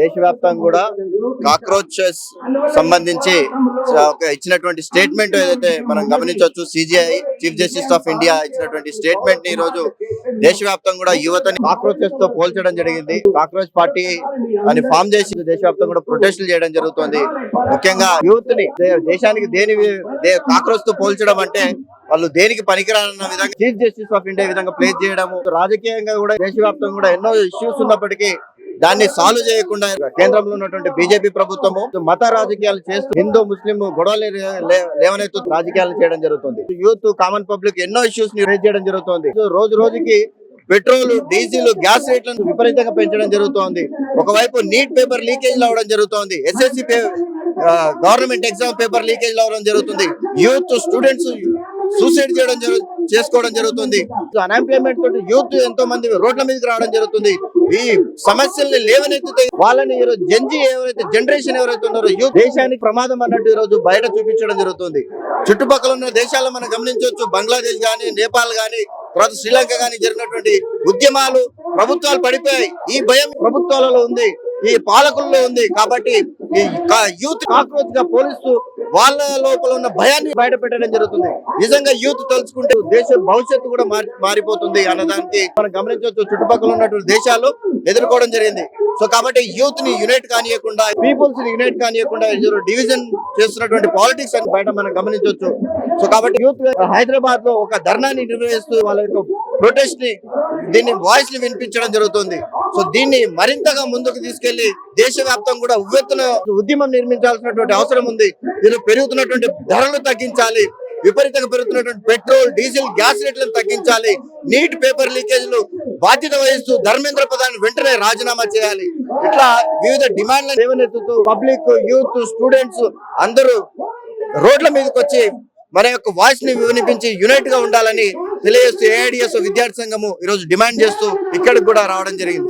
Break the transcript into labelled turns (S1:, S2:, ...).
S1: దేశవ్యాప్తంగా కూడా కాక్రోచెస్ సంబంధించి ఇచ్చినటువంటి స్టేట్మెంట్ ఏదైతే మనం గమనించవచ్చు. CGI chief justice of India ఇచ్చినటువంటి స్టేట్మెంట్ ని ఈ రోజు దేశవ్యాప్తంగా కూడా యువతని కాక్రోచెస్ తో పోల్చడం జరిగింది. కాక్రోచ్ పార్టీ అని ఫామ్ చేసి దేశవ్యాప్తంగా కూడా ప్రొటెస్టులు చేయడం జరుగుతుంది. ముఖ్యంగా యూత్ ని దేశానికి కాక్రోచ్ తో పోల్చడం అంటే వాళ్ళు దేనికి పనికిరానన్న విధంగా చీఫ్ జస్టిస్ ఆఫ్ ఇండియా విధంగా ప్లేస్ చేయడము. రాజకీయంగా కూడా దేశవ్యాప్తంగా కూడా ఎన్నో ఇష్యూస్ ఉన్నప్పటికీ దాన్ని సాల్వ్ చేయకుండా కేంద్రంలో ఉన్నటువంటి బీజేపీ ప్రభుత్వము మత రాజకీయాలు చేస్తూ హిందూ ముస్లిం గొడవలు లేవనెత్తు రాజకీయాలు చేయడం జరుగుతుంది. యూత్ కామన్ పబ్లిక్ ఎన్నో ఇష్యూస్ ని రేజ్ చేయడం జరుగుతుంది. రోజు రోజుకి పెట్రోల్ డీజిల్ గ్యాస్ రేట్లను విపరీతంగా పెంచడం జరుగుతోంది. ఒకవైపు నీట్ పేపర్ లీకేజ్ అవడం జరుగుతోంది. SSC government exam paper leakage అవడం జరుగుతుంది. యూత్ స్టూడెంట్స్ సూసైడ్ చేసుకోవడం జరుగుతుంది. అన్ఎంప్లాయ్మెంట్ తోటి యూత్ ఎంతో మంది రోడ్ల మీదకి రావడం జరుగుతుంది. ఈ సమస్యల్ని లేవనెత్తితే వాళ్ళని ఈరోజు జనరేషన్ ఎవరైతే ఉన్నారో యూత్ దేశానికి ప్రమాదం అన్నట్టు ఈ రోజు బయట చూపించడం జరుగుతుంది. చుట్టుపక్కల ఉన్న దేశాలను మనం గమనించవచ్చు. బంగ్లాదేశ్ గానీ, నేపాల్ గానీ, తర్వాత శ్రీలంక గానీ జరిగినటువంటి ఉద్యమాలు ప్రభుత్వాలు పడిపోయాయి. ఈ భయం ప్రభుత్వాలలో ఉంది, ఈ పాలకుల్లో ఉంది. కాబట్టి ఈ యూత్ కాక్రోచ్ గా పోలిస్తూ వాళ్ళ లోపల ఉన్న భయాన్ని బయట పెట్టడం జరుగుతుంది. నిజంగా యూత్ తలుచుకుంటే దేశ భవిష్యత్తు కూడా మారిపోతుంది అన్నదానికి మనం గమనించవచ్చు. చుట్టుపక్కల ఉన్నటువంటి దేశాలు ఎదుర్కోవడం జరిగింది. సో కాబట్టి యూత్ ని యునైట్ కానియకుండా, పీపుల్స్ ని యునైట్ కానియకుండా డివిజన్ చేస్తున్నటువంటి పాలిటిక్స్ అని బయట మనం గమనించవచ్చు. సో కాబట్టి యూత్ హైదరాబాద్ లో ఒక ధర్నాన్ని నిర్వహిస్తూ వాళ్ళ యొక్క ప్రొటెస్ట్ ని దీన్ని వాయిస్ ని వినిపించడం జరుగుతుంది. సో దీన్ని మరింతగా ముందుకు తీసుకెళ్లి దేశవ్యాప్తంగా కూడా ఉవ్వెత్తున ఉద్యమం నిర్మించాల్సినటువంటి అవసరం ఉంది. దీనిలో పెరుగుతున్నటువంటి ధరలు తగ్గించాలి, విపరీతంగా పెరుగుతున్నటువంటి పెట్రోల్ డీజిల్ గ్యాస్ రేట్లను తగ్గించాలి, నీట్ పేపర్ లీకేజ్లు బాధ్యత వహిస్తూ ధర్మేంద్ర ప్రధాన్ వెంటనే రాజీనామా చేయాలి. ఇట్లా వివిధ డిమాండ్లను లేవనెత్తుతూ పబ్లిక్, యూత్, స్టూడెంట్స్ అందరూ రోడ్ల మీదకి వచ్చి మన యొక్క వాయిస్ ని వినిపించి యునైట్ గా ఉండాలని తెలియజేస్తూ ఏఐడిఎస్ విద్యార్థి సంఘము ఈరోజు డిమాండ్ చేస్తూ ఇక్కడికి కూడా రావడం జరిగింది.